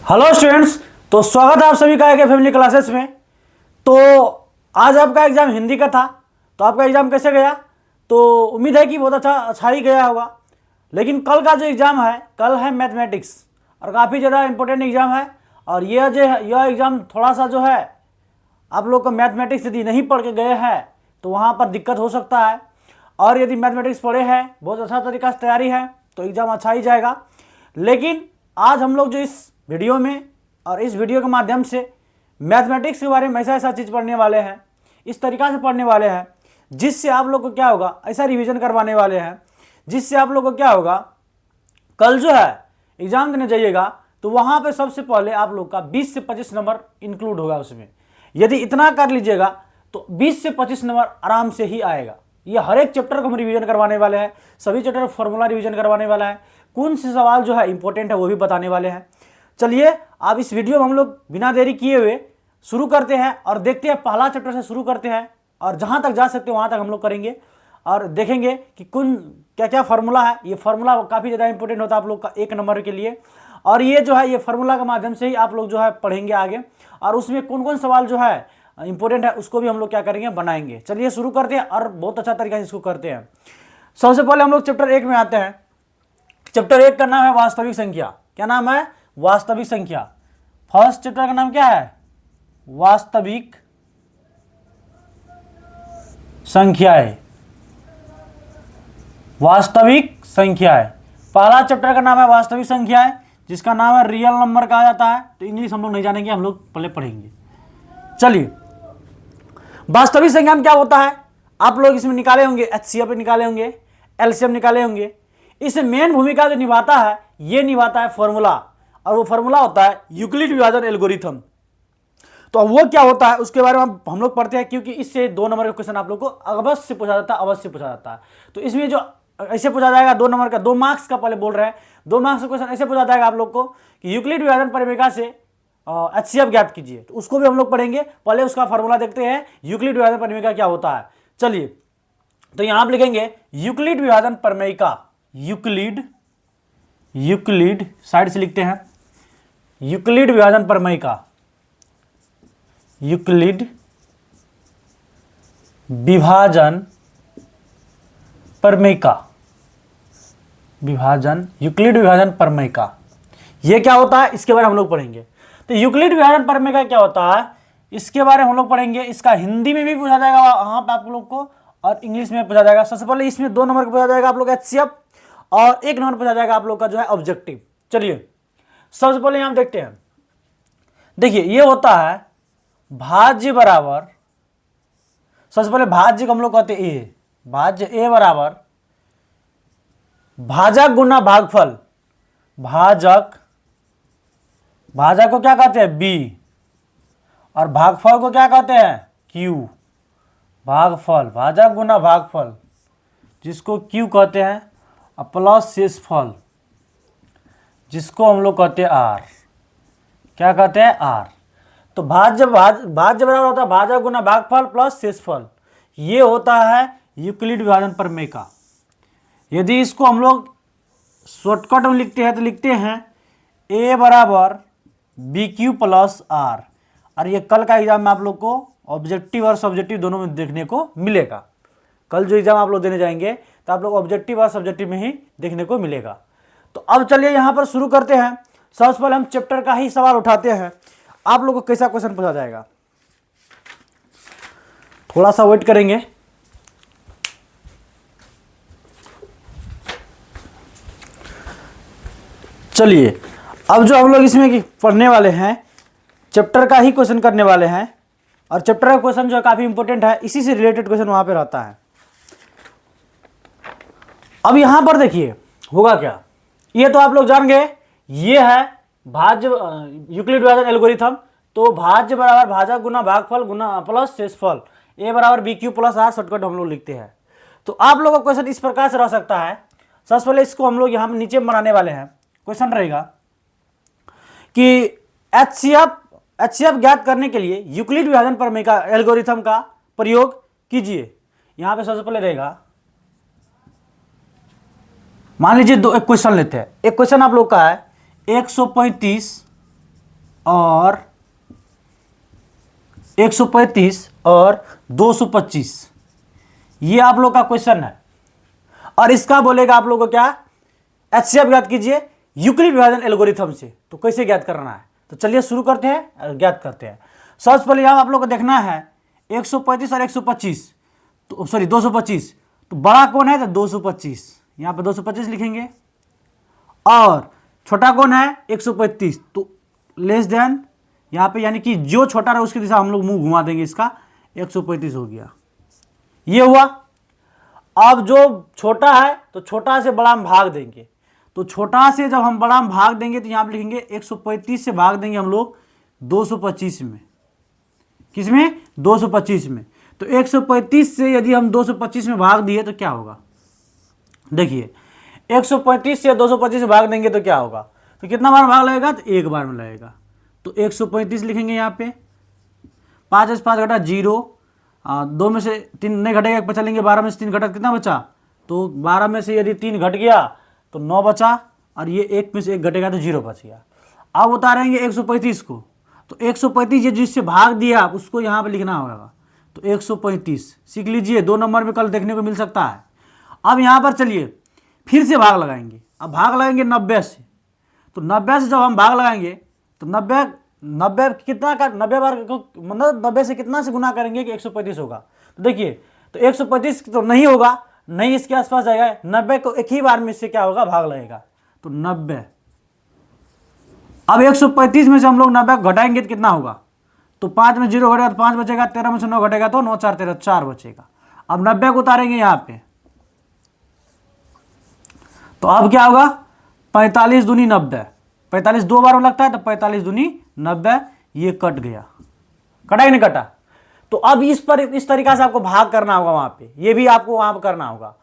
Hello students, तो स्वागत है आप सभी का के फैमिली क्लासेस में। तो आज आपका एग्ज़ाम हिंदी का था। तो आपका एग्ज़ाम कैसे गया? तो उम्मीद है कि बहुत अच्छा ही गया होगा। लेकिन कल का जो एग्ज़ाम है, कल है मैथमेटिक्स और काफ़ी ज़्यादा इंपॉर्टेंट एग्ज़ाम है। और यह एग्ज़ाम थोड़ा सा जो है, आप लोग को मैथमेटिक्स यदि नहीं पढ़ के गए हैं तो वहाँ पर दिक्कत हो सकता है। और यदि मैथमेटिक्स पढ़े हैं, बहुत अच्छा तरीका से तैयारी है, तो एग्ज़ाम अच्छा ही जाएगा। लेकिन आज हम लोग जो इस वीडियो में और इस वीडियो के माध्यम से मैथमेटिक्स के बारे में ऐसा चीज़ पढ़ने वाले हैं, इस तरीक़ा से पढ़ने वाले हैं जिससे आप लोग को क्या होगा, ऐसा रिवीजन करवाने वाले हैं जिससे आप लोग को क्या होगा, कल जो है एग्ज़ाम देने जाइएगा तो वहाँ पे सबसे पहले आप लोग का 20 से 25 नंबर इंक्लूड होगा उसमें। यदि इतना कर लीजिएगा तो 20 से 25 नंबर आराम से ही आएगा। ये हर एक चैप्टर को हम रिवीजन करवाने वाले हैं, सभी चैप्टर फॉर्मूला रिवीजन करवाने वाला है, कौन से सवाल जो है इंपॉर्टेंट है वो भी बताने वाले हैं। चलिए आप इस वीडियो में हम लोग बिना देरी किए हुए शुरू करते हैं और देखते हैं, पहला चैप्टर से शुरू करते हैं और जहाँ तक जा सकते हैं वहाँ तक हम लोग करेंगे और देखेंगे कि क्या क्या फार्मूला है। ये फार्मूला काफ़ी ज़्यादा इंपॉर्टेंट होता है आप लोग का 1 नंबर के लिए। और ये जो है, ये फार्मूला के माध्यम से ही आप लोग जो है पढ़ेंगे आगे, और उसमें कौन कौन सवाल जो है इंपॉर्टेंट है उसको भी हम लोग क्या करेंगे, बनाएंगे। चलिए शुरू करते हैं और बहुत अच्छा तरीका से इसको करते हैं। सबसे पहले हम लोग चैप्टर 1 में आते हैं। चैप्टर 1 का नाम है वास्तविक संख्या। क्या नाम है? वास्तविक संख्या। फर्स्ट चैप्टर का नाम क्या है? वास्तविक संख्याएं। वास्तविक संख्याएं, पहला चैप्टर का नाम है वास्तविक संख्याएं, जिसका नाम है रियल नंबर कहा जाता है। तो इंग्लिश हम लोग नहीं जानेंगे, हम लोग पहले पढ़ेंगे। चलिए, वास्तविक संख्या में क्या होता है, आप लोग इसमें निकाले होंगे, एचसीएफ निकाले होंगे, एलसीएम निकाले होंगे। इसमें मेन भूमिका जो निभाता है, ये निभाता है फॉर्मूला, और वो फॉर्मूला होता है यूक्लिड विभाजन एल्गोरिथम। तो वो क्या होता है उसके बारे में हम लोग पढ़ते हैं, क्योंकि इससे 2 नंबर का क्वेश्चन आप लोग को अवश्य पूछा जाता है, अवश्य पूछा जाता है। तो इसमें जो ऐसे पूछा जाएगा 2 नंबर का, 2 मार्क्स का पहले बोल रहे हैं, 2 मार्क्स का क्वेश्चन ऐसे पूछा जाएगा आप लोग को कि यूक्लिड विभाजन परिमेय से एचसीएफ ज्ञात कीजिए। तो उसको भी हम लोग पढ़ेंगे, पहले उसका फॉर्मूला देखते हैं यूक्लिड विभाजन परिमेय क्या होता है। चलिए, तो यहां आप लिखेंगे यूक्लिड विभाजन परिमेय का, यूक्लिड साइड से लिखते हैं, यूक्लिड विभाजन परिमेय का, यूक्लिड विभाजन परिमेय का, यूक्लिड विभाजन परिमेय का ये क्या होता है, इसके बारे में हम लोग पढ़ेंगे। तो यूक्लिड विभाजन परिमेय का क्या होता है, इसके बारे में हम लोग पढ़ेंगे। इसका हिंदी में भी पूछा जाएगा वहां पे आप लोग को, और इंग्लिश में पूछा जाएगा। सबसे पहले इसमें 2 नंबर का पूछा जाएगा आप लोग एचसीएफ, और 1 नंबर पूछा जाएगा आप लोग का जो है ऑब्जेक्टिव। चलिए सबसे पहले यहां देखते हैं। देखिए, ये होता है भाज्य बराबर, सबसे पहले भाज्य को हम लोग कहते हैं ए, भाज्य ए बराबर भाजक गुना भागफल। भाजक को क्या कहते हैं? बी, और भागफल को क्या कहते हैं? क्यू। भागफल, भाजक गुना भागफल, जिसको क्यू कहते हैं, और प्लस शेषफल, जिसको हम लोग कहते हैं आर। क्या कहते हैं? आर। तो भाज्य बराबर होता है भाजक गुना भागफल प्लस शेषफल। ये होता है यूक्लिड विभाजन परिमेय का। यदि इसको हम लोग शॉर्टकट में लिखते हैं तो लिखते हैं ए बराबर बी क्यू प्लस आर। और ये कल का एग्जाम में आप लोग को ऑब्जेक्टिव और सब्जेक्टिव दोनों में देखने को मिलेगा। कल जो एग्जाम आप लोग देने जाएंगे तो आप लोग ऑब्जेक्टिव और सब्जेक्टिव में ही देखने को मिलेगा। तो अब चलिए यहाँ पर शुरू करते हैं। सबसे पहले हम चैप्टर का ही सवाल उठाते हैं, आप लोग को कैसा क्वेश्चन पूछा जाएगा। थोड़ा सा वेट करेंगे। चलिए, अब जो हम लोग इसमें पढ़ने वाले हैं, चैप्टर का ही क्वेश्चन करने वाले हैं, और चैप्टर का क्वेश्चन जो है काफी इंपॉर्टेंट है, इसी से रिलेटेड क्वेश्चन वहां पे रहता है। अब यहां पर देखिए होगा क्या, ये तो आप लोग जान गए, ये है भाज्य यूक्लिड विभाजन एल्गोरिथम। तो भाज्य बराबर भाजक गुना भागफल गुना प्लस शेषफल, ए बराबर B Q plus R, shortcut हम लोग लिखते हैं। तो आप लोगों का क्वेश्चन इस प्रकार से रह सकता है। सबसे पहले इसको हम लोग यहाँ नीचे बनाने वाले हैं। क्वेश्चन रहेगा कि एचसीएफ ज्ञात करने के लिए यूक्लिड विभाजन परिमेय का एल्गोरिथम का प्रयोग कीजिए। यहां पे सबसे पहले रहेगा, मान लीजिए एक क्वेश्चन लेते हैं। एक क्वेश्चन आप लोग का है 135 और 135 और 225, ये आप लोग का क्वेश्चन है। और इसका बोलेगा आप लोग को क्या, एचसीएफ ज्ञात कीजिए यूक्लिड विभाजन एल्गोरिथम से। तो कैसे ज्ञात करना है, तो चलिए शुरू करते हैं और ज्ञात करते हैं। सबसे पहले यहां आप लोग को देखना है 135 और 125, तो सॉरी 225, तो बड़ा कौन है तो 225, यहां पे 225 लिखेंगे। और छोटा कौन है 135, तो लेस देन यहां पे, यानी कि जो छोटा रहा उसकी दिशा हम लोग मुंह घुमा देंगे, इसका 135 हो गया, ये हुआ। अब जो छोटा है तो छोटा से बड़ा हम भाग देंगे, तो छोटा से जब हम बड़ा में भाग देंगे तो यहां पे लिखेंगे 135 से भाग देंगे हम लोग 225 में, किसमें 225 में। तो 135 से यदि हम 225 में भाग दिए तो क्या होगा, देखिए 135 से 225 में भाग देंगे तो क्या होगा, तो कितना बार भाग लगेगा, तो एक बार में लगेगा। तो 135 लिखेंगे यहाँ पे, 5 से 5 घटा 0, 2 में से 3 नहीं घटेगा, एक बचा लेंगे, 12 में से 3 घटा कितना बचा, तो 12 में से यदि 3 घट गया तो 9 बचा, और ये 1 में से 1 घटेगा तो 0 बच गया। अब उतारेंगे 135 को, तो 135 ये जिससे भाग दिया आप उसको यहाँ पे लिखना होगा, तो 135 सीख लीजिए, 2 नंबर में कल देखने को मिल सकता है। अब यहाँ पर चलिए फिर से भाग लगाएंगे, अब भाग लगाएंगे 90 से, तो 90 से जब हम भाग लगाएंगे तो 90 कितना का 90 बार, मतलब 90 से कितना से गुना करेंगे कि 135 होगा। तो देखिए, तो 135 तो नहीं होगा, नहीं इसके आसपास जाएगा, 90 को एक ही बार में इससे क्या होगा, भाग लगेगा, तो 90। अब 135 में से हम लोग 90 घटाएंगे तो कितना होगा, तो 5 में 0 घटेगा तो 5 बचेगा, 13 में से 9 घटेगा तो 9 4 13 4 बचेगा। अब 90 को उतारेंगे यहाँ पे, तो अब क्या होगा, 45 दूनी 90, 45 दो बार में लगता है, तो 45 दूनी 90, ये कट गया, कटा ही नहीं कटा। तो अब इस तरीका से आपको भाग करना होगा वहां पे, ये भी आपको वहां पे करना होगा।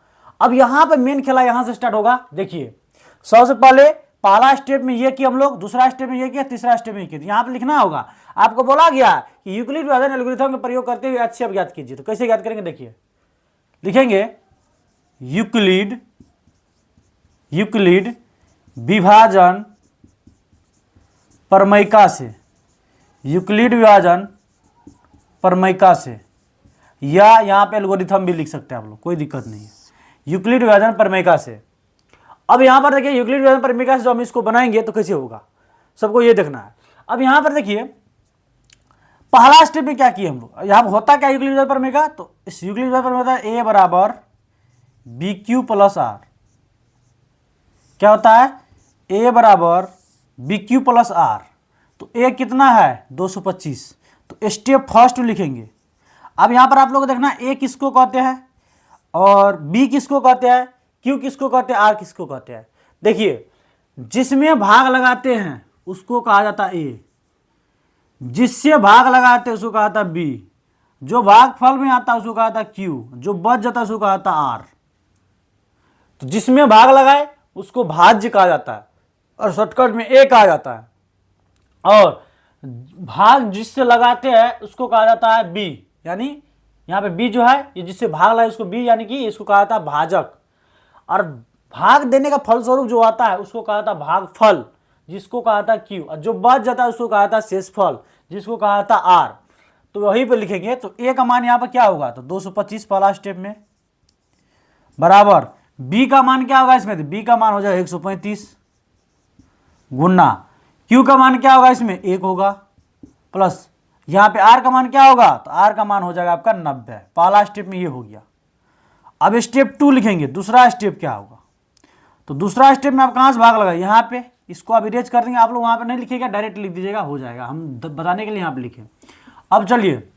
अब यहां पे मेन खेला यहां से स्टार्ट होगा। देखिए सबसे पहले पहला स्टेप में ये किया हम लोग, दूसरा स्टेप में ये किया, तीसरा स्टेप में ये किया, यहां पे लिखना होगा। आपको बोला गया कि यूक्लिड विभाजन एल्गोरिथम का प्रयोग करते हुए एचसीएफ ज्ञात कीजिए। तो कैसे ज्ञात करेंगे, देखिए लिखेंगे यूक्लिड विभाजन प्रमेयिका से, यूक्लिड विभाजन प्रमेयिका से, या यहां पे एल्गोरिथम भी लिख सकते हैं आप लोग, कोई दिक्कत नहीं है, यूक्लिड विभाजन प्रमेयिका से। अब यहां पर देखिए यूक्लिड विभाजन प्रमेयिका से जो हम इसको बनाएंगे तो कैसे होगा, सबको ये देखना है। अब यहां पर देखिए पहला स्टेप में क्या किए हम लोग, यहां होता क्या यूक्लिड विभाजन प्रमेयिका, तो इस यूक्लिड विभाजन प्रमेयिका ए बराबर बी क्यू प्लस आर, क्या होता है, ए बराबर बी क्यू प्लस आर, तो ए कितना है 225, तो स्टेप फर्स्ट लिखेंगे। अब यहां पर आप लोग देखना ए किसको कहते हैं और बी किसको कहते हैं, क्यू किसको कहते हैं, आर किसको कहते हैं। देखिए जिसमें भाग लगाते हैं उसको कहा जाता है ए, जिससे भाग लगाते हैं उसको कहा जाता है बी, जो भाग फल में आता है उसको कहा जाता है क्यू, जो बच जाता है उसको कहा जाता है आर। तो जिसमें भाग लगाए उसको भाज्य कहा जाता है और शॉर्टकट में ए कहा जाता है, और भाग जिससे लगाते हैं उसको कहा जाता है बी, यानी यहाँ पे बी जो है ये जिससे भाग लगाए उसको बी, यानी कि इसको कहा जाता है भाजक। और भाग देने का फलस्वरूप जो आता है उसको कहा जाता है भागफल, जिसको कहा जाता है क्यू, और जो बच जाता है उसको कहा जाता है शेषफल, जिसको कहा जाता है आर। तो वहीं पे लिखेंगे, तो ए का मान यहाँ पर क्या होगा, तो 225 पहला स्टेप में, बराबर बी का मान क्या होगा इसमें, तो बी का मान हो जाएगा 135 गुना क्यू का मान क्या होगा इसमें 1 होगा, प्लस यहाँ पे आर का मान क्या होगा, तो आर का मान हो जाएगा आपका 90। पहला स्टेप में ये हो गया। अब स्टेप 2 लिखेंगे, दूसरा स्टेप क्या होगा, तो दूसरा स्टेप में आप कहाँ से भाग लगाए, यहाँ पे, इसको आप इरेज कर देंगे, आप लोग वहाँ पे नहीं लिखिएगा, डायरेक्ट लिख दीजिएगा, हो जाएगा, हम बताने के लिए यहाँ पे लिखे। अब चलिए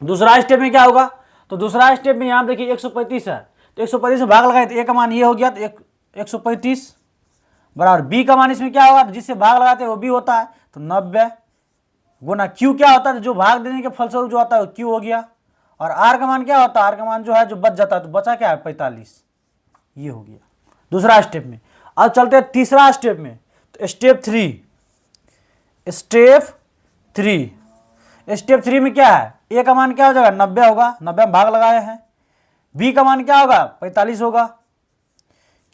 दूसरा स्टेप में क्या होगा, तो दूसरा स्टेप में यहाँ देखिए 135 है, तो 135 से भाग लगाए तो ए का मान ये हो गया, तो 135 बराबर बी का मान इसमें क्या होगा, जिससे भाग लगाते हैं वो बी होता है, तो 90 गुना क्यू क्या होता है, जो भाग देने के फलस्वरूप जो आता है वो क्यू हो गया, और आर का मान क्या होता है, आर का मान जो है जो बच जाता है, तो बचा क्या है 45, ये हो गया दूसरा स्टेप में। अब चलते हैं तीसरा स्टेप में, तो स्टेप 3 में क्या है, ए का मान क्या हो जाएगा 90 होगा, 90 में भाग लगाए हैं, बी का मान क्या होगा 45 होगा,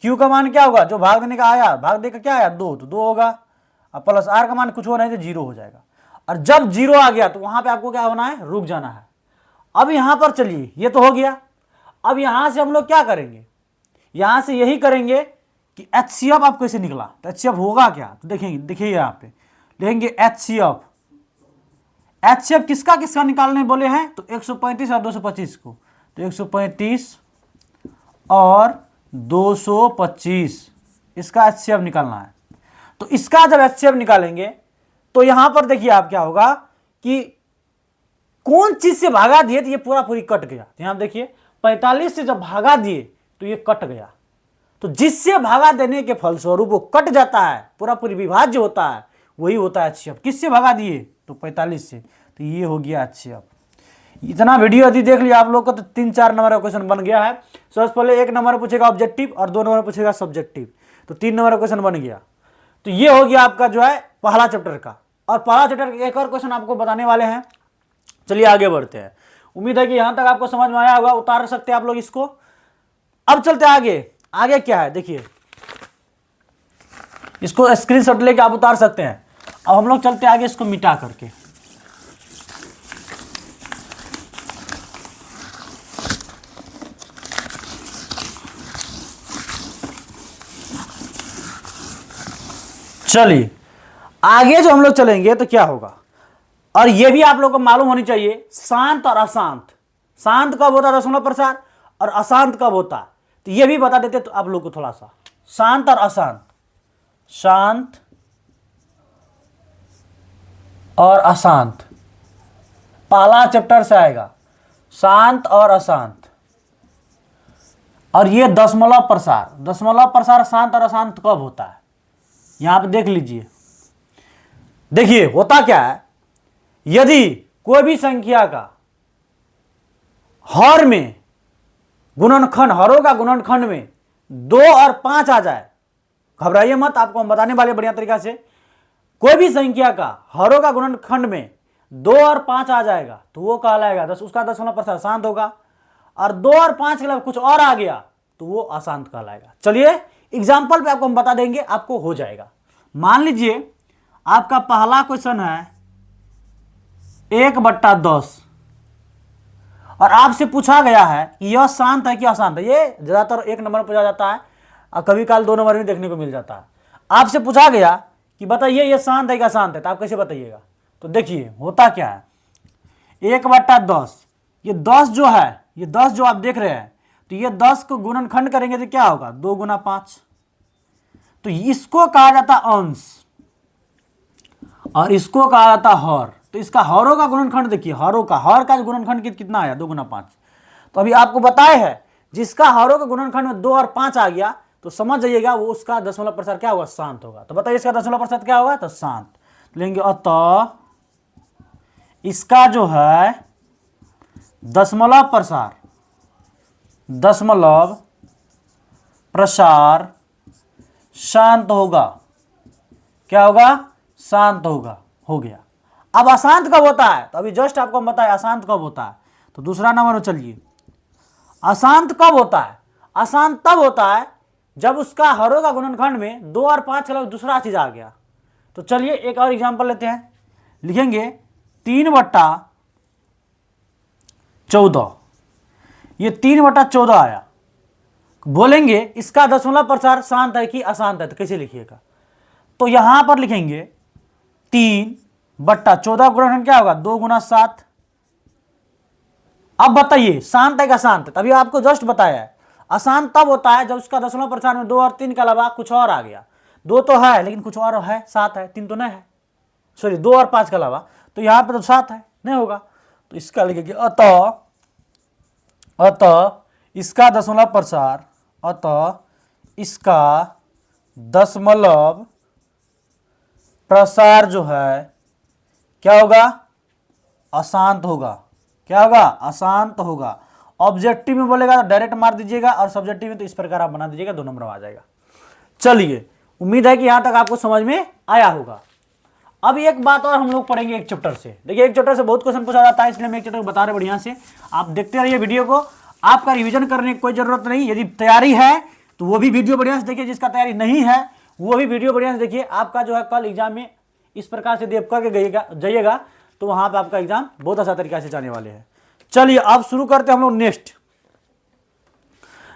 क्यू का मान क्या होगा, जो भाग देने का आया, भाग देने का क्या आया 2, तो 2 होगा, अब प्लस आर का मान कुछ हो नहीं तो 0 हो जाएगा। और जब 0 आ गया तो वहां पे आपको क्या होना है, रुक जाना है। अब यहां पर चलिए, ये तो हो गया। अब यहां से हम लोग क्या करेंगे, यहां से यही करेंगे कि HCF आप कैसे निकला, तो HCF होगा क्या, तो देखेंगे, देखिए यहाँ पे लिखेंगे HCF। HCF किसका किसका निकालने बोले हैं, तो 135 और 225 को, तो 135 और 225 इसका HCF निकालना है। तो इसका जब HCF निकालेंगे तो यहां पर देखिए आप क्या होगा कि कौन चीज से भागा दिए तो ये पूरा पूरी कट गया। यहां देखिए 45 से जब भागा दिए तो ये कट गया। तो जिससे भागा देने के फलस्वरूप वो कट जाता है, पूरा पूरी विभाज्य होता है, वही होता है HCF। किससे भागा दिए, तो 45 से, तो ये हो गया HCF। इतना वीडियो यदि देख लिया आप लोग का तो 3-4 नंबर का क्वेश्चन बन गया है। सबसे पहले 1 नंबर पूछेगा ऑब्जेक्टिव और 2 नंबर पूछेगा सब्जेक्टिव, तो 3 नंबर का क्वेश्चन बन गया। तो ये हो गया आपका जो है पहला चैप्टर का। और पहला चैप्टर का एक और क्वेश्चन आपको बताने वाले हैं। चलिए आगे बढ़ते हैं। उम्मीद है कि यहां तक आपको समझ में आया होगा, उतार सकते हैं आप लोग इसको। अब चलते आगे, आगे क्या है देखिए, इसको स्क्रीनशॉट लेके आप उतार सकते हैं। अब हम लोग चलते आगे इसको मिटा करके। चलिए आगे जो हम लोग चलेंगे तो क्या होगा, और यह भी आप लोग को मालूम होनी चाहिए, शांत और अशांत। शांत कब होता है दशमलव प्रसार, और अशांत कब होता है, तो यह भी बता देते तो आप लोग को थोड़ा सा। शांत और अशांत, शांत और अशांत पहला चैप्टर से आएगा, शांत और अशांत। और ये दशमलव प्रसार, दशमलव प्रसार शांत और अशांत कब होता है, यहां पे देख लीजिए। देखिए होता क्या है, यदि कोई भी संख्या का हर में गुणनखंड, हरों का गुणनखंड में 2 और 5 आ जाए, घबराइए मत, आपको हम बताने वाले बढ़िया तरीका से। कोई भी संख्या का हरों का गुणनखंड में 2 और 5 आ जाएगा तो वो कहलाएगा उसका दशमलव प्रसार शांत होगा। और 2 और 5 के अलावा कुछ और आ गया तो वो अशांत कहलाएगा। चलिए एग्जाम्पल पे आपको हम बता देंगे, आपको हो जाएगा। मान लीजिए आपका पहला क्वेश्चन है 1/10 और आपसे पूछा गया है कि यह शांत है कि अशांत है। ये ज्यादातर 1 नंबर में पूछा जाता है और कभी काल 2 नंबर में देखने को मिल जाता है। आपसे पूछा गया कि बताइए ये शांत है कि अशांत है, तो आप कैसे बताइएगा, तो देखिए होता क्या है, 1/10, ये 10 जो है, ये 10 जो आप देख रहे हैं, तो ये 10 को गुणनखंड करेंगे तो क्या होगा, 2 × 5, तो इसको कहा जाता अंश और इसको कहा जाता हर। तो इसका हरों का गुणनखंड देखिए, हरों का, हर का गुणनखंड कितना आया, 2 × 5। तो अभी आपको बताए है जिसका हरों का गुणनखंड में 2 और 5 आ गया तो समझ जाइएगा वो उसका दशमलव प्रसार क्या होगा, शांत होगा। तो बताइए इसका दशमलव प्रसार क्या होगा, तो शांत लेंगे। अतः इसका जो है दशमलव प्रसार, दशमलव प्रसार शांत होगा। क्या होगा, शांत होगा, हो गया। अब अशांत कब होता है, तो अभी जस्ट आपको हम बताया अशांत कब होता है। तो दूसरा नंबर में चलिए, अशांत कब होता है, अशांत तब होता है जब उसका हरों का गुणनखंड में 2 और 5 के अलावा दूसरा चीज आ गया। तो चलिए एक और एग्जांपल लेते हैं, लिखेंगे 3/14, ये 3/14 आया। बोलेंगे इसका दशमलव प्रसार शांत है कि अशांत है, तो कैसे लिखिएगा, तो यहां पर लिखेंगे 3/14 गुणनखंड क्या होगा, 2 × 7। अब बताइए शांत है कि अशांत है, तभी आपको जस्ट बताया है। अशांत तब होता है जब उसका दशमलव प्रसार में 2 और 3 के अलावा कुछ और आ गया। 2 तो है लेकिन कुछ और है, 7 है, 3 तो नहीं है, सॉरी 2 और 5 के अलावा, तो यहां पर तो 7 है, नहीं होगा। तो इसका लिखेंगे अतः इसका दशमलव प्रसार, अतः इसका दशमलव प्रसार जो है क्या होगा, अशांत होगा। क्या होगा, अशांत होगा। ऑब्जेक्टिव में बोलेगा तो डायरेक्ट मार दीजिएगा और सब्जेक्टिव में तो इस प्रकार आप बना दीजिएगा, 2 नंबर आ जाएगा। चलिए उम्मीद है कि यहां तक आपको समझ में आया होगा। अब एक बात और हम लोग पढ़ेंगे एक चैप्टर से। देखिए एक चैप्टर से बहुत क्वेश्चन पूछा जाता है, इसलिए हम एक चैप्टर बता रहे बढ़िया से, आप देखते रहिए वीडियो को। आपका रिवीजन करने की कोई जरूरत नहीं, यदि तैयारी है तो वो भी वीडियो बढ़िया से देखिए, जिसका तैयारी नहीं है वो भी वीडियो बढ़िया से देखिए। आपका जो है कल एग्जाम में इस प्रकार से देव करके जाइएगा तो वहां पर आपका एग्जाम बहुत अच्छा तरीके से जाने वाले हैं। चलिए अब शुरू करते हैं हम लोग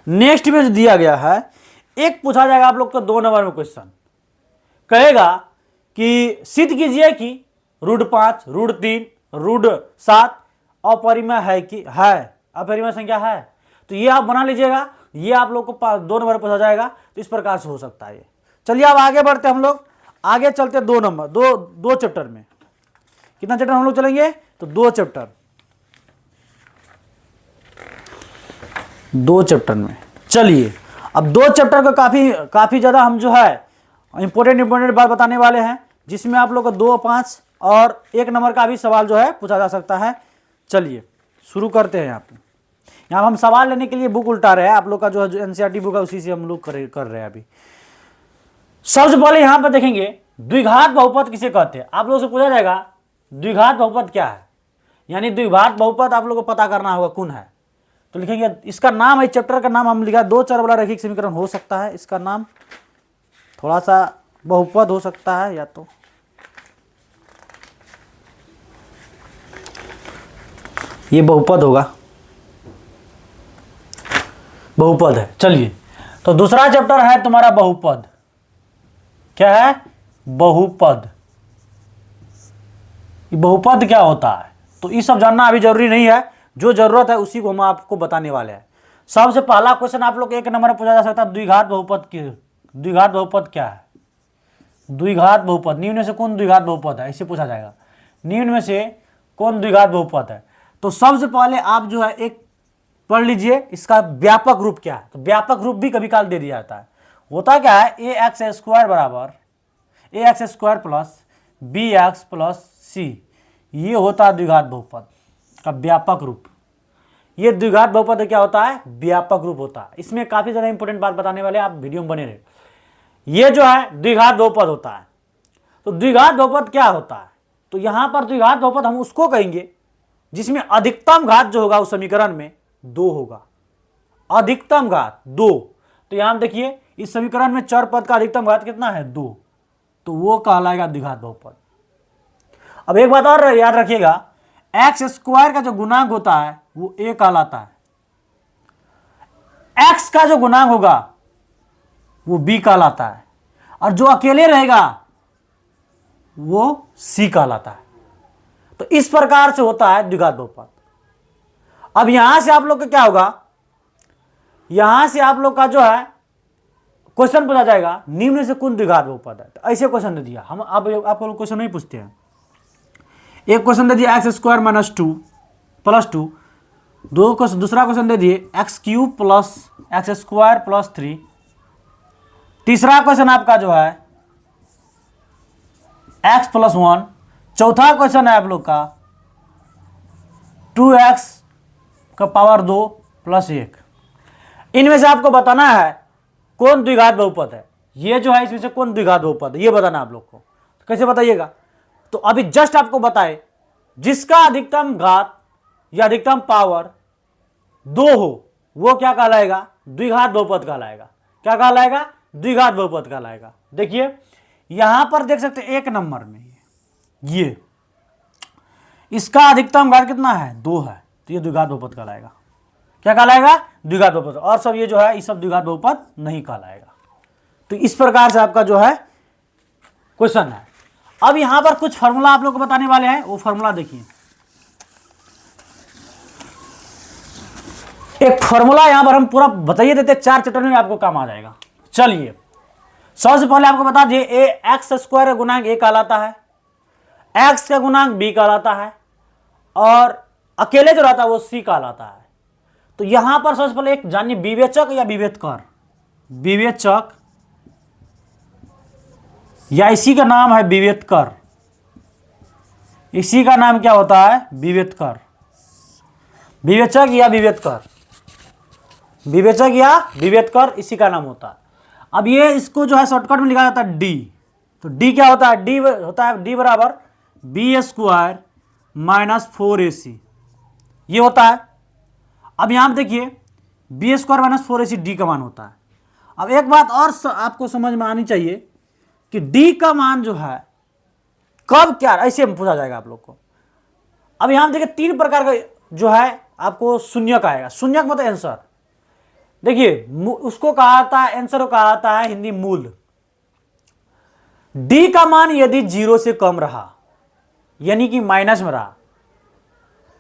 नेक्स्ट में जो दिया गया है, एक पूछा जाएगा आप लोग को 2 नंबर में क्वेश्चन, कहेगा कि सिद्ध कीजिए कि √5 √3 √7 अपरिमेय है कि है, अपरिमेय संख्या है। तो ये आप बना लीजिएगा, ये आप लोग को 2 नंबर पूछा जाएगा, तो इस प्रकार से हो सकता है ये। चलिए अब आगे बढ़ते हम लोग, आगे चलते 2 नंबर दो चैप्टर में। कितना चैप्टर हम लोग चलेंगे? तो 2 चैप्टर, 2 चैप्टर में। चलिए अब 2 चैप्टर का काफी ज्यादा हम जो है इंपॉर्टेंट बात बताने वाले हैं, जिसमें आप लोग को 2, 5 और 1 नंबर का भी सवाल जो है पूछा जा सकता है। चलिए शुरू करते हैं। यहाँ हम सवाल लेने के लिए बुक उल्टा रहे हैं, आप लोग का जो एनसीईआरटी बुक है उसी से हम लोग कर रहे हैं अभी। सबसे पहले यहाँ पर देखेंगे द्विघात बहुपद किसे कहते हैं। आप लोगों से पूछा जाएगा द्विघात बहुपद क्या है, यानी द्विघात बहुपद आप लोग को पता करना होगा कौन है। तो लिखेंगे इसका नाम है, इस चैप्टर का नाम हम लिखा 2 चर वाला रैखिक समीकरण हो सकता है। इसका नाम थोड़ा सा बहुपद हो सकता है, या तो ये बहुपद होगा, बहुपद है। चलिए तो दूसरा चैप्टर है तुम्हारा बहुपद। क्या है? बहुपद। बहुपद क्या होता है तो ये सब जानना अभी जरूरी नहीं है, जो जरूरत है उसी को हम आपको बताने वाले हैं। सबसे पहला क्वेश्चन आप लोग 1 नंबर में पूछा जा सकता है, द्विघात बहुपद क्या है? द्विघात बहुपद, निम्न में से कौन द्विघात बहुपद है, इसे पूछा जाएगा। निम्न में से कौन द्विघात बहुपद है? तो सबसे पहले आप जो है एक पढ़ लीजिए इसका व्यापक रूप क्या है। तो व्यापक रूप भी कभी काल दे दिया जाता है। होता क्या है, ax² बराबर ax² plus bx plus c, ये होता है द्विघात बहुपद का व्यापक रूप। ये द्विघात बहुपद क्या होता है? व्यापक रूप होता है। इसमें काफी ज्यादा इंपॉर्टेंट बात बताने वाले, आप वीडियो में बने रहे। ये जो है द्विघात बहुपद होता है। तो द्विघात बहुपद क्या होता है? तो यहां पर द्विघात बहुपद हम उसको कहेंगे जिसमें अधिकतम घात जो होगा उस समीकरण में 2 होगा। अधिकतम घात 2। तो यहां देखिए इस समीकरण में चर पद का अधिकतम घात कितना है? 2। तो वो कहलाएगा द्विघात बहुपद। अब एक बात और याद रखिएगा, x² का जो गुणांक होता है वो a कहलाता है, x का जो गुणांक होगा वो b कहलाता है, और जो अकेले रहेगा वो c कहलाता है। तो इस प्रकार से होता है द्विघात बहुपद। अब यहां से आप लोग का क्या होगा, यहां से आप लोग का जो है क्वेश्चन पूछा जाएगा निम्न से कौन द्विघात बहुपद है। तो ऐसे क्वेश्चन दे दिया, हम आपको लोग क्वेश्चन नहीं पूछते हैं। एक क्वेश्चन दे दिया x² - 2 + 2, दूसरा क्वेश्चन दे दिए x³ + x² + 3, तीसरा क्वेश्चन आपका जो है x + 1, चौथा क्वेश्चन है आप लोग का 2x का पावर 2 + 1। इनमें से आपको बताना है कौन द्विघात बहुपद है। ये जो है इसमें से कौन द्विघात बहुपद है ये बताना आप लोग को। तो कैसे बताइएगा? तो अभी जस्ट आपको बताए जिसका अधिकतम घात या अधिकतम पावर 2 हो वो क्या कहलाएगा? द्विघात बहुपद कहलाएगा। क्या कहलाएगा? द्विघात बहुपद कहलाएगा। देखिए यहां पर देख सकते हैं 1 नंबर में ये इसका अधिकतम घात कितना है? 2 है, तो ये द्विघात बहुपद कहलाएगा। क्या कहलाएगा? द्विघात बहुपद। और सब ये जो है ये सब द्विघात बहुपद नहीं कहलाएगा। तो इस प्रकार से आपका जो है क्वेश्चन है। अब यहां पर कुछ फार्मूला आप लोग को बताने वाले हैं, वो फार्मूला देखिए। एक फार्मूला यहां पर हम पूरा बताइए देते, 4 चैप्टर में आपको काम आ जाएगा। चलिए सबसे पहले आपको बता दिए x² का गुणांक a कहलाता है, x का गुणांक b कहलाता है, और अकेले जो रहता है वो c कहलाता है। तो यहां पर सबसे पहले एक जानिए विवेचक या विभेदकर। विवेचक या इसी का नाम है विभेदकर। इसी का नाम क्या होता है? विभेदकर। विवेचक या विभेदकर, विवेचक या विभेदकर इसी का नाम होता है। अब ये इसको जो है शॉर्टकट में लिखा जाता है डी। तो डी क्या होता है? डी होता है डी बराबर b² - 4ac, ये होता है। अब यहां देखिए b² - 4ac डी का मान होता है। अब एक बात और आपको समझ में आनी चाहिए कि डी का मान जो है कब क्या, ऐसे पूछा जाएगा आप लोग को। अब यहां देखिए 3 प्रकार का जो है आपको शून्यक आएगा। शून्यक मतलब आंसर। देखिए उसको कहा जाता है, आंसर को कहा जाता है हिंदी मूल। डी का मान यदि 0 से कम रहा, यानी कि माइनस में रहा,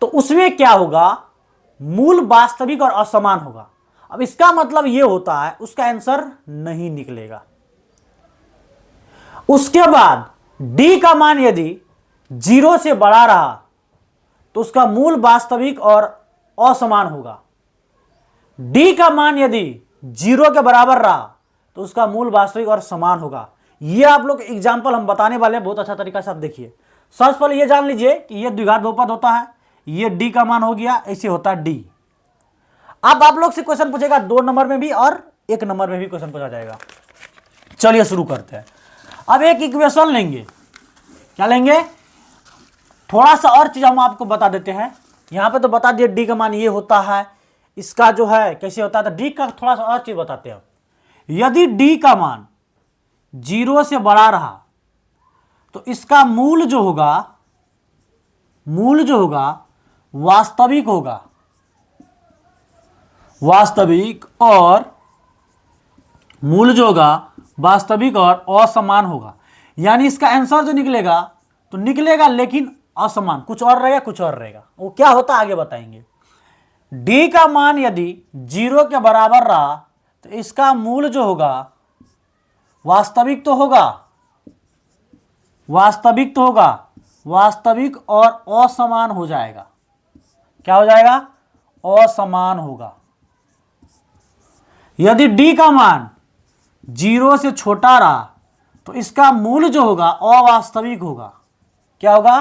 तो उसमें क्या होगा, मूल वास्तविक और असमान होगा। अब इसका मतलब यह होता है उसका आंसर नहीं निकलेगा। उसके बाद डी का मान यदि 0 से बड़ा रहा तो उसका मूल वास्तविक और असमान होगा। डी का मान यदि 0 के बराबर रहा तो उसका मूल वास्तविक और समान होगा। यह आप लोग एग्जाम्पल हम बताने वाले हैं, बहुत अच्छा तरीका से आप देखिए। सबसे पहले यह जान लीजिए कि यह द्विघात बहुपद होता है, यह डी का मान हो गया, ऐसे होता है डी। अब आप लोग से क्वेश्चन पूछेगा 2 नंबर में भी और 1 नंबर में भी क्वेश्चन पूछा जाएगा। चलिए शुरू करते हैं। अब एक इक्वेशन लेंगे, क्या लेंगे, थोड़ा सा और चीज हम आपको बता देते हैं। यहां पे तो बता दिए डी का मान ये होता है, इसका जो है कैसे होता है, तो डी का थोड़ा सा और चीज बताते हैं। यदि डी का मान 0 से बड़ा रहा तो इसका मूल जो होगा वास्तविक होगा, वास्तविक और मूल जो होगा वास्तविक और असमान होगा। यानी इसका आंसर जो निकलेगा तो निकलेगा लेकिन असमान, कुछ और रहेगा कुछ और रहेगा। वो क्या होता है आगे बताएंगे। डी का मान यदि 0 के बराबर रहा तो इसका मूल जो होगा वास्तविक तो होगा, वास्तविक और असमान हो जाएगा। क्या हो जाएगा, असमान होगा। यदि डी का मान 0 से छोटा रहा तो इसका मूल जो होगा अवास्तविक होगा। क्या होगा,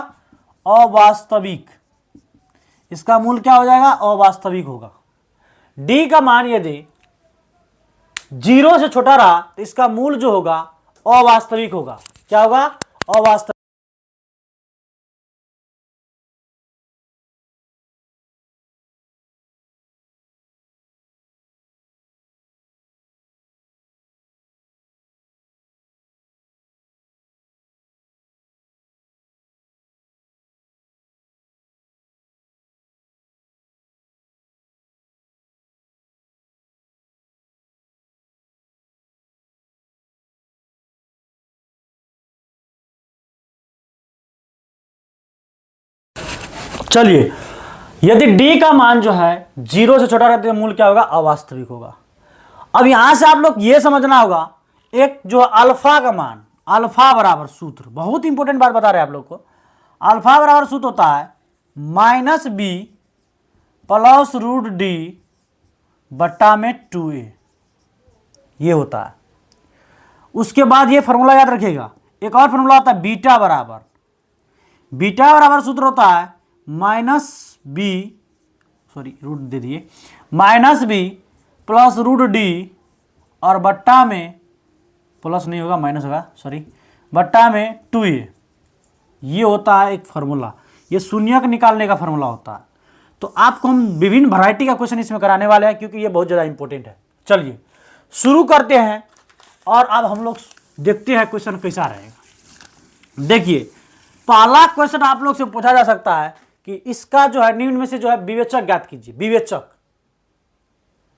अवास्तविक। इसका मूल क्या हो जाएगा, अवास्तविक होगा। डी का मान यदि 0 से छोटा रहा तो इसका मूल जो होगा अवास्तविक होगा। क्या होगा, अवास्तविक। चलिए, यदि डी का मान जो है 0 से छोटा रहता है तो मूल क्या होगा, अवास्तविक होगा। अब यहां से आप लोग ये समझना होगा, एक जो अल्फा का मान, अल्फा बराबर सूत्र, बहुत इंपॉर्टेंट बात बता रहे हैं आप लोग को। अल्फा बराबर सूत्र होता है -b प्लस √d बट्टा में 2a, ये होता है। उसके बाद ये फॉर्मूला याद रखिएगा। एक और फॉर्मूला होता है बीटा बराबर सूत्र होता है रूट दे दिए -b प्लस √d और बट्टा में, प्लस नहीं होगा माइनस होगा, बट्टा में 2a। ये होता है एक फार्मूला, ये शून्यक निकालने का फार्मूला होता है। तो आपको हम विभिन्न वैरायटी का क्वेश्चन इसमें कराने वाले हैं क्योंकि ये बहुत ज़्यादा इंपॉर्टेंट है। चलिए शुरू करते हैं और अब हम लोग देखते हैं क्वेश्चन कैसा रहेगा। देखिए पहला क्वेश्चन आप लोग से पूछा जा सकता है कि इसका जो है निम्न में से जो है विवेचक ज्ञात कीजिए, विवेचक।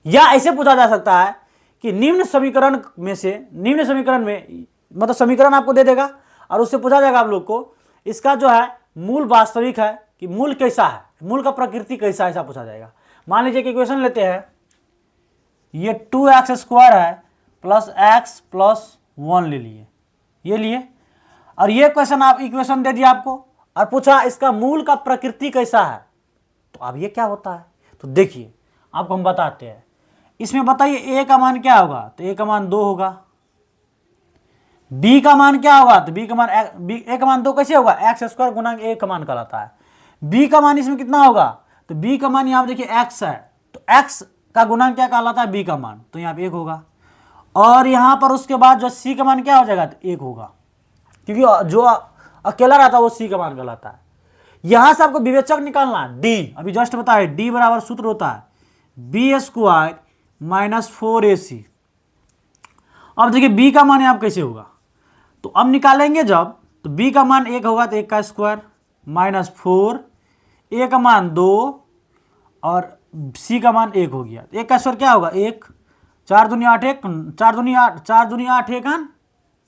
या ऐसे पूछा जा सकता है कि निम्न समीकरण में मतलब समीकरण आपको दे देगा और उससे पूछा जाएगा आप लोग को इसका जो है मूल वास्तविक है कि मूल कैसा है, मूल का प्रकृति कैसा है, ऐसा पूछा जाएगा। मान लीजिए कि इक्वेशन लेते हैं, ये 2x² है प्लस x प्लस 1 ले लिए, ये लिए, और ये क्वेश्चन आप इक्वेशन दे दिया आपको और पूछा इसका मूल का प्रकृति कैसा है। तो अब ये क्या होता है, तो देखिए आपको हम बताते हैं। इसमें बताइए a का मान क्या होगा, तो a का मान 2 होगा। b का मान क्या होगा, तो a का मान 2 कैसे होगा, x² गुना a का मान कहलाता है। b का मान इसमें कितना होगा, तो b का मान यहाँ पे देखिए x है, तो x का गुणा क्या कहलाता है, b का मान, तो यहाँ पे 1 होगा। और यहाँ पर उसके बाद जो c का मान क्या हो जाएगा, तो 1 होगा, क्योंकि जो अकेला रहता है वो c का मान कहलाता है। यहां से आपको विवेचक निकालना है d, अभी जस्ट बताया d बराबर सूत्र होता है b² - 4ac। अब देखिए b का मान यहाँ कैसे होगा, तो अब निकालेंगे जब, तो b का मान 1 होगा तो 1 का स्क्वायर माइनस 4, a का मान 2 और c का मान 1 हो गया। 1 का स्क्वायर क्या होगा 1, 4 दूनी 8 1, 4 दूनी 8, 4 दूनी 8 1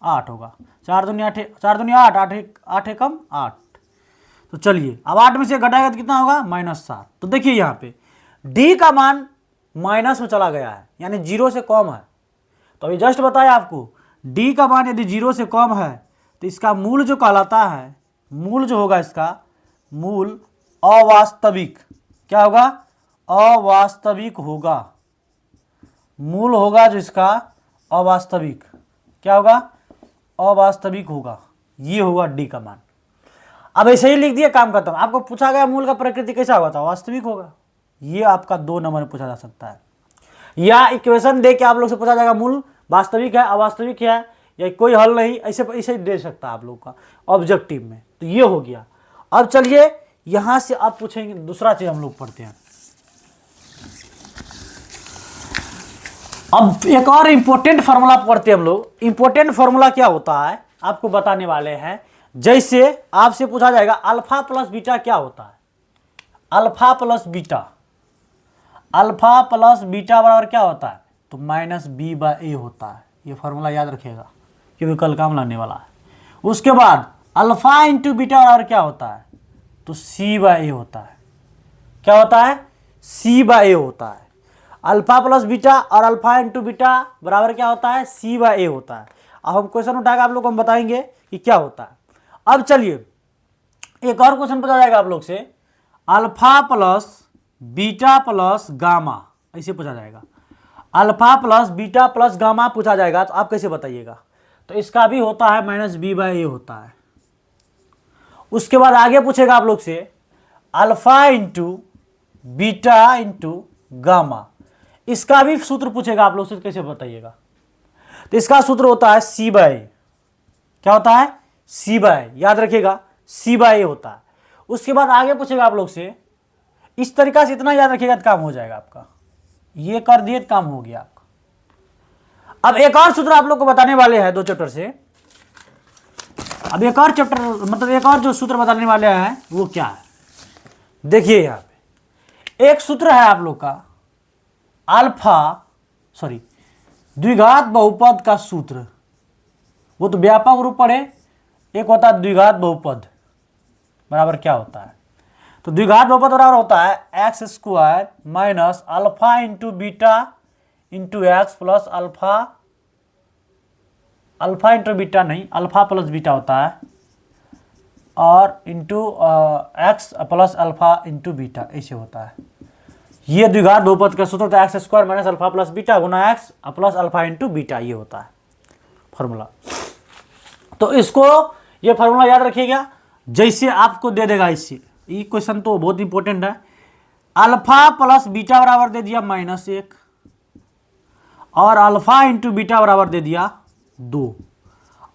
8 होगा, 4 दूनी 8 4 दूनी 8 8 1 8 1 8। तो चलिए अब 8 में से घटाएगा तो कितना होगा -7। तो देखिए यहाँ पे d का मान माइनस में चला गया है, यानी 0 से कम है। तो अभी जस्ट बताया आपको d का मान यदि 0 से कम है तो इसका मूल जो कहलाता है, मूल जो होगा इसका मूल अवास्तविक, क्या होगा अवास्तविक होगा। मूल होगा जो इसका अवास्तविक, क्या होगा अवास्तविक होगा, ये होगा d का मान। अब ऐसे ही लिख दिया, काम खत्म। आपको पूछा गया मूल का प्रकृति कैसा होगा, तो वास्तविक होगा। ये आपका 2 नंबर में पूछा जा सकता है, या इक्वेशन दे के आप लोग से पूछा जाएगा मूल वास्तविक है अवास्तविक है, या कोई हल नहीं, ऐसे ऐसे दे सकता है आप लोग का ऑब्जेक्टिव में। तो ये हो गया। अब चलिए यहां से आप पूछेंगे, दूसरा चीज हम लोग पढ़ते हैं। अब एक और इंपॉर्टेंट फार्मूला पढ़ते हैं हम लोग। इंपॉर्टेंट फार्मूला क्या होता है आपको बताने वाले हैं। जैसे आपसे पूछा जाएगा अल्फा प्लस बीटा क्या होता है, alpha plus beta, alpha plus beta बराबर क्या होता है, तो -b/a होता है। ये फार्मूला याद रखिएगा क्योंकि कल काम लगने वाला है। उसके बाद अल्फा इंटू बीटा बराबर क्या होता है, तो c/a होता है। क्या होता है, c/a होता है। अल्फा प्लस बीटा और अल्फा इंटू बीटा बराबर क्या होता है, c/a होता है। अब हम क्वेश्चन उठाकर आप लोग को हम बताएंगे कि क्या होता है। अब चलिए एक और क्वेश्चन पूछा जाएगा आप लोग से, alpha plus beta plus gamma, ऐसे पूछा जाएगा। Alpha plus beta plus gamma पूछा जाएगा, तो आप कैसे बताइएगा। तो इसका भी होता है -b/a होता है। उसके बाद आगे पूछेगा आप लोग से alpha into beta into gamma, इसका भी सूत्र पूछेगा आप लोग से, कैसे बताइएगा। तो इसका सूत्र होता है c/a। क्या होता है, c/a, याद रखिएगा c/a होता है। उसके बाद आगे पूछेगा आप लोग से, इस तरीका से इतना याद रखिएगा तो काम हो जाएगा आपका। ये कर दिए तो काम हो गया आपका। अब एक और सूत्र आप लोग को बताने वाले हैं 2 चैप्टर से। अब एक और चैप्टर मतलब एक और जो सूत्र बताने वाले हैं वो क्या है, देखिए यहाँ पे एक सूत्र है आप लोग का द्विघात बहुपद का सूत्र। वो तो व्यापक रूप पढ़े। एक होता है द्विघात बहुपद बराबर क्या होता है, तो द्विघात बहुपद बराबर होता है x² minus alpha into beta into x plus alpha, alpha into beta नहीं, अल्फा प्लस बीटा होता है, और into x plus alpha into beta, ऐसे होता है। ये द्विघात बहुपद का सूत्र होता है x² minus alpha plus beta गुना x plus alpha into beta, ये होता है फॉर्मूला। तो इसको ये फार्मूला याद रखिएगा, जैसे आपको दे देगा इससे। ये क्वेश्चन तो बहुत इंपॉर्टेंट है। अल्फा प्लस बीटा बराबर दे दिया -1 और अल्फा इंटू बीटा बराबर दे दिया 2,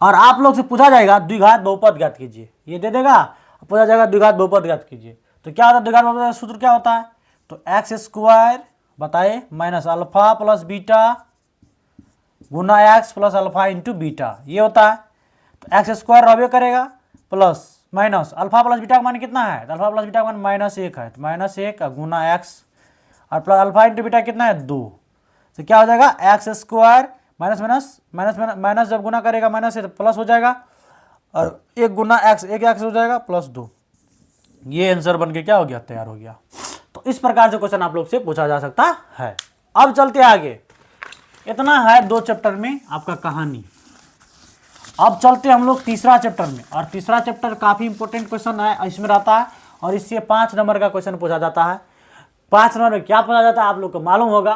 और आप लोग से पूछा जाएगा द्विघात बहुपद ज्ञात कीजिए, ये दे देगा, पूछा जाएगा द्विघात बहुपद ज्ञात कीजिए। तो क्या होता है द्विघात बहुपद का सूत्र क्या होता है, तो x² बताए माइनस अल्फा प्लस बीटा गुना x plus alpha into beta, ये होता है। तो x² रबे करेगा plus minus alpha plus beta का मान कितना है, तो अल्फा प्लस बीटा का मान -1 है, तो -1 गुना एक्स और प्लस अल्फा इंटू बीटा कितना है 2। तो क्या हो जाएगा x² minus minus minus minus जब गुना करेगा माइनस से तो प्लस हो जाएगा, और 1 गुना एक्स 1 एक्स हो जाएगा प्लस 2। ये आंसर बन के क्या हो गया, तैयार हो गया। तो इस प्रकार से क्वेश्चन आप लोग से पूछा जा सकता है। अब चलते आगे, इतना है 2 चैप्टर में आपका कहानी। अब चलते हम लोग तीसरा चैप्टर में, और तीसरा चैप्टर काफ़ी इंपॉर्टेंट क्वेश्चन है इसमें रहता है, और इससे 5 नंबर का क्वेश्चन पूछा जाता है। 5 नंबर में क्या पूछा जाता है आप लोग को मालूम होगा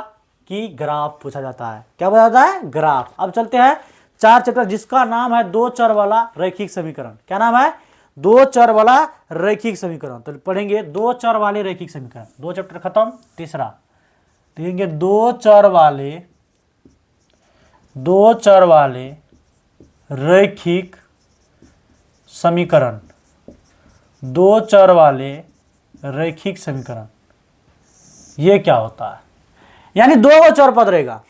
कि ग्राफ पूछा जाता है। क्या पूछा जाता है, ग्राफ। अब चलते हैं 4 चैप्टर जिसका नाम है 2 चर वाला रैखिक समीकरण। क्या नाम है, 2 चर वाला रैखिक समीकरण। तो पढ़ेंगे 2 चर वाले रैखिक समीकरण। 2 चैप्टर खत्म, तीसरा देखेंगे 2 चर वाले रैखिक समीकरण। 2 चर वाले रैखिक समीकरण ये क्या होता है, यानी 2 गो चर पद रहेगा।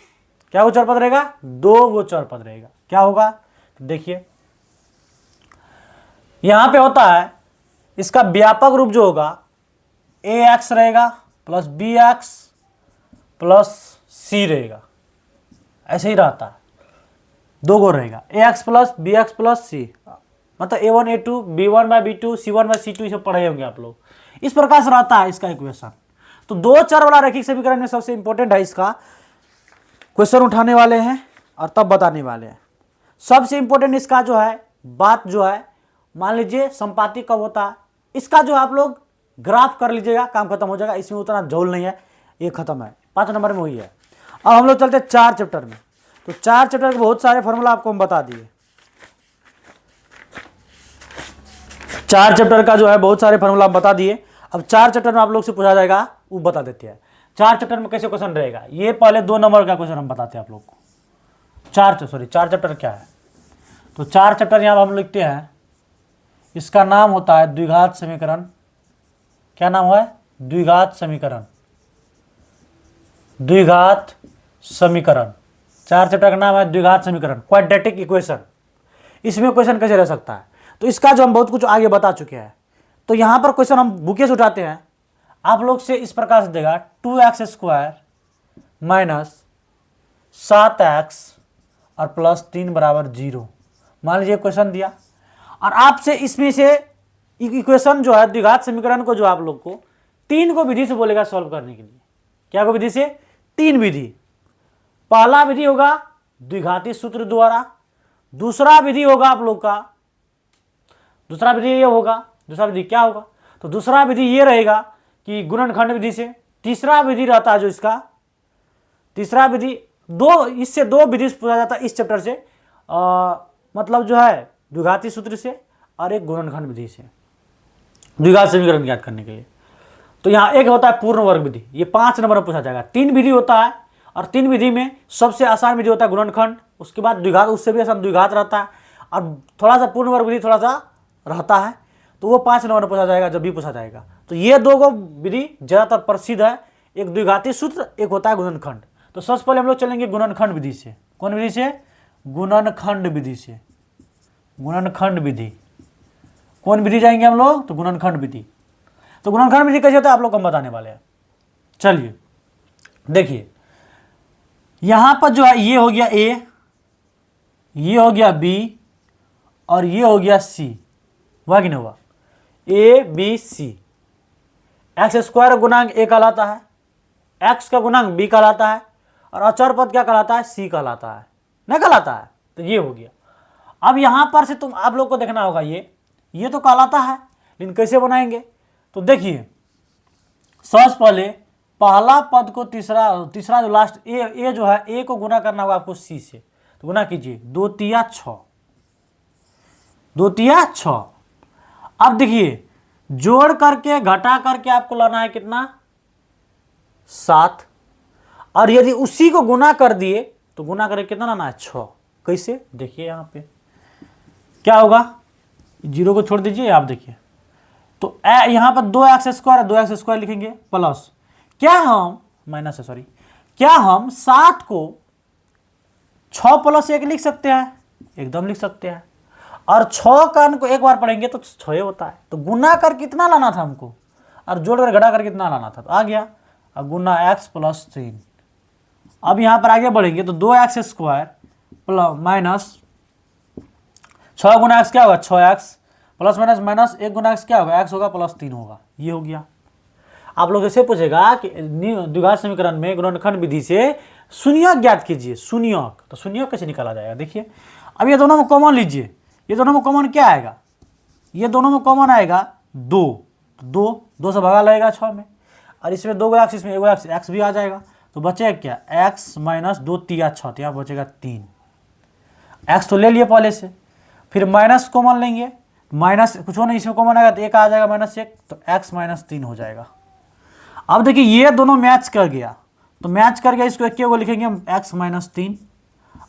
क्या वो चर पद रहेगा, 2 गो चर पद रहेगा। क्या होगा, तो देखिए यहाँ पे होता है इसका व्यापक रूप जो होगा ए एक्स रहेगा plus b x plus c रहेगा, ऐसे ही रहता है, दो गो रहेगा a x plus b x plus c, मतलब A1 A2 B1 by B2 C1 by C2 ये सब पढ़े होंगे आप लोग। इस प्रकार से रहता है इसका इक्वेशन। तो दो चर वाला रैखिक समीकरण में सबसे इंपॉर्टेंट है इसका क्वेश्चन उठाने वाले हैं और तब बताने वाले हैं। सबसे इंपॉर्टेंट इसका जो है बात जो है, मान लीजिए संपाती कब होता है, इसका जो आप लोग ग्राफ कर लीजिएगा, काम खत्म हो जाएगा, इसमें उतना झोल नहीं है, ये खत्म है, 5 नंबर में वही है। अब हम लोग चलते हैं 4 चैप्टर में। तो 4 चैप्टर के बहुत सारे फॉर्मूला आपको हम बता दिए। 4 चैप्टर का जो है बहुत सारे फॉर्मूला हम बता दिए। अब 4 चैप्टर में आप लोग से पूछा जाएगा, वो बता देते हैं 4 चैप्टर में कैसे क्वेश्चन रहेगा। ये पहले 2 नंबर का क्वेश्चन हम बताते हैं आप लोग को। 4 चैप्टर क्या है, तो 4 चैप्टर यहाँ हम लिखते हैं, इसका नाम होता है द्विघात समीकरण। क्या नाम है? द्विघात समीकरण। द्विघात समीकरण 4 चैप्टर का नाम है द्विघात समीकरण, क्वाड्रेटिक इक्वेशन। इसमें क्वेश्चन कैसे रह सकता है, तो इसका जो हम बहुत कुछ आगे बता चुके हैं। तो यहाँ पर क्वेश्चन हम बुके से उठाते हैं, आप लोग से इस प्रकार से देगा 2x² माइनस 7x और प्लस 3 बराबर 0। मान लीजिए क्वेश्चन दिया और आपसे इसमें से इक्वेशन जो है द्विघात समीकरण को जो आप लोग को 3 को विधि से बोलेगा सॉल्व करने के लिए। क्या को विधि से? 3 विधि। पहला विधि होगा द्विघाती सूत्र द्वारा, दूसरा विधि होगा आप लोग का, दूसरा विधि ये होगा, दूसरा विधि क्या होगा, तो दूसरा विधि ये रहेगा कि गुणनखंड विधि से। तीसरा विधि रहता है जो इसका, तीसरा विधि इससे 2 विधि पूछा जाता है इस चैप्टर से, मतलब जो है द्विघाती सूत्र से और एक गुणनखंड विधि से द्विघात समीकरण ज्ञात करने के लिए। तो यहाँ एक होता है पूर्ण वर्ग विधि, ये 5 नंबर में पूछा जाएगा। 3 विधि होता है और 3 विधि में सबसे आसान विधि होता है गुणनखंड, उसके बाद द्विघात, उससे भी आसान द्विघात रहता है और थोड़ा सा पूर्ण वर्ग विधि थोड़ा सा रहता है, तो वो 5 नंबर में पूछा जाएगा जब भी पूछा जाएगा। तो ये 2 विधि ज़्यादातर प्रसिद्ध है, एक द्विघाती सूत्र, एक होता है गुणनखंड। तो सबसे पहले हम लोग चलेंगे गुणनखंड विधि से। कौन विधि से? गुणनखंड विधि से। गुणनखंड विधि, कौन विधि जाएंगे हम लोग? तो गुणनखंड विधि। तो गुणनखंड विधि कैसे होता है आप लोग को हम बताने वाले हैं। चलिए देखिए, यहां पर जो है ये हो गया A, ये हो गया B और ये हो गया C, हुआ कि नहीं हुआ? A B C। x² गुणांक A कहलाता है, x का गुणांक B कहलाता है और अचर पद क्या कहलाता है? C कहलाता है, नहीं कहलाता है? तो ये हो गया। अब यहां पर से तुम आप लोग को देखना होगा, ये तो कहलाता है, लेकिन कैसे बनाएंगे? तो देखिए, सबसे पहले पहला पद को तीसरा जो लास्ट ए जो है, ए को गुना करना होगा आपको C से। तो गुना कीजिए, 2 तिया 6, 2 तिया 6। अब देखिए, जोड़ करके घटा करके आपको लाना है कितना? 7। और यदि उसी को गुना कर दिए तो गुना करके कितना लाना है? 6। कैसे? देखिए यहां पे क्या होगा, 0 को छोड़ दीजिए, आप देखिए। तो यहां पर 2x² 2x² लिखेंगे प्लस, क्या हम माइनस है, सॉरी, क्या हम 7 को 6 + 1 लिख सकते हैं? एकदम लिख सकते हैं। और 6 का को एक बार पढ़ेंगे तो 6 होता है। तो गुना कर कितना लाना था हमको और जोड़ कर घटा कर कितना लाना था? तो आ गया। अब गुना x + 3। अब यहां पर आगे बढ़ेंगे तो 2x² प्लस माइनस 6 गुना x क्या होगा? 6x प्लस माइनस माइनस 1 गुना x क्या होगा? x होगा प्लस 3 होगा। ये हो गया। आप लोग ऐसे पूछेगा कि द्विघात समीकरण में गुणनखंड विधि से शून्यक ज्ञात कीजिए। शून्यक, तो शून्यक कैसे निकाला जाएगा? देखिए, अब ये दोनों में कॉमन लीजिए। ये दोनों में कॉमन क्या आएगा? ये दोनों में कॉमन आएगा 2, तो 2 से भगा लगेगा 6 में, और इसमें 2 x, इसमें 1 x, x भी आ जाएगा। तो बचेगा क्या? x माइनस 2 तिया 6, यहाँ बचेगा 3। x तो ले लिए पहले से, फिर माइनस कॉमन लेंगे, माइनस कुछ हो नहीं, इसमें कॉमन आएगा तो 1 आ जाएगा -1, तो x - 3 हो जाएगा। अब देखिए, ये दोनों मैच कर गया, तो मैच कर गया, इसको एक को लिखेंगे हम x - 3,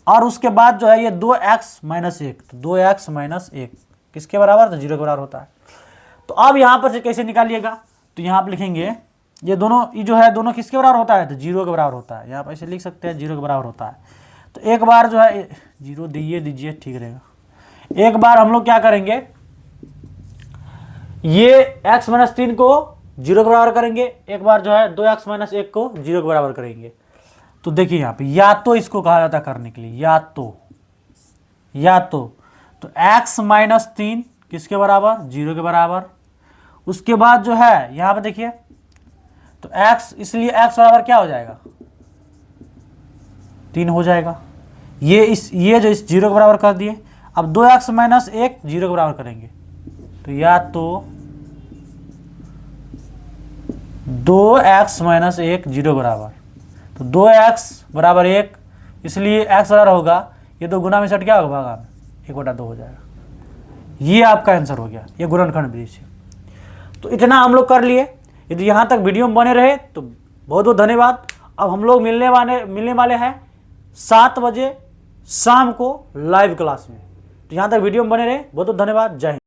और उसके बाद जो है ये 2x - 1, तो 2x - 1 किसके बराबर? तो 0 के बराबर होता है। तो अब यहाँ पर से कैसे निकालिएगा? तो यहाँ पर लिखेंगे, ये दोनों, ये जो है दोनों किसके बराबर होता है? तो 0 के बराबर होता है। यहाँ पर ऐसे लिख सकते हैं 0 के बराबर होता है। तो एक बार जो है 0 दीजिए, ठीक रहेगा। एक बार हम लोग क्या करेंगे, ये x माइनस 3 को 0 के बराबर करेंगे, एक बार जो है 2x माइनस 1 को 0 के बराबर करेंगे। तो देखिए यहाँ पे या तो इसको कहा जाता है करने के लिए, या तो x माइनस 3 किसके बराबर, 0 के बराबर। उसके बाद जो है यहाँ पे देखिए तो x, इसलिए x बराबर क्या हो जाएगा, 3 हो जाएगा। ये जो इस 0 के बराबर कर दिए। अब 2x माइनस 1 0 के बराबर करेंगे, तो या तो 2x माइनस 1 0 बराबर, तो 2x बराबर 1, इसलिए x बराबर होगा, ये 2 गुना में सट क्या होगा, भागा में 1/2 हो जाएगा। ये आपका आंसर हो गया, ये गुणनखंड विधि से। तो इतना हम लोग कर लिए। यदि यहाँ तक वीडियो में बने रहे तो बहुत बहुत धन्यवाद। अब हम लोग मिलने वाले हैं 7 बजे शाम को लाइव क्लास में। तो यहाँ तक वीडियो में बने रहे, बहुत बहुत धन्यवाद। जय हिंद।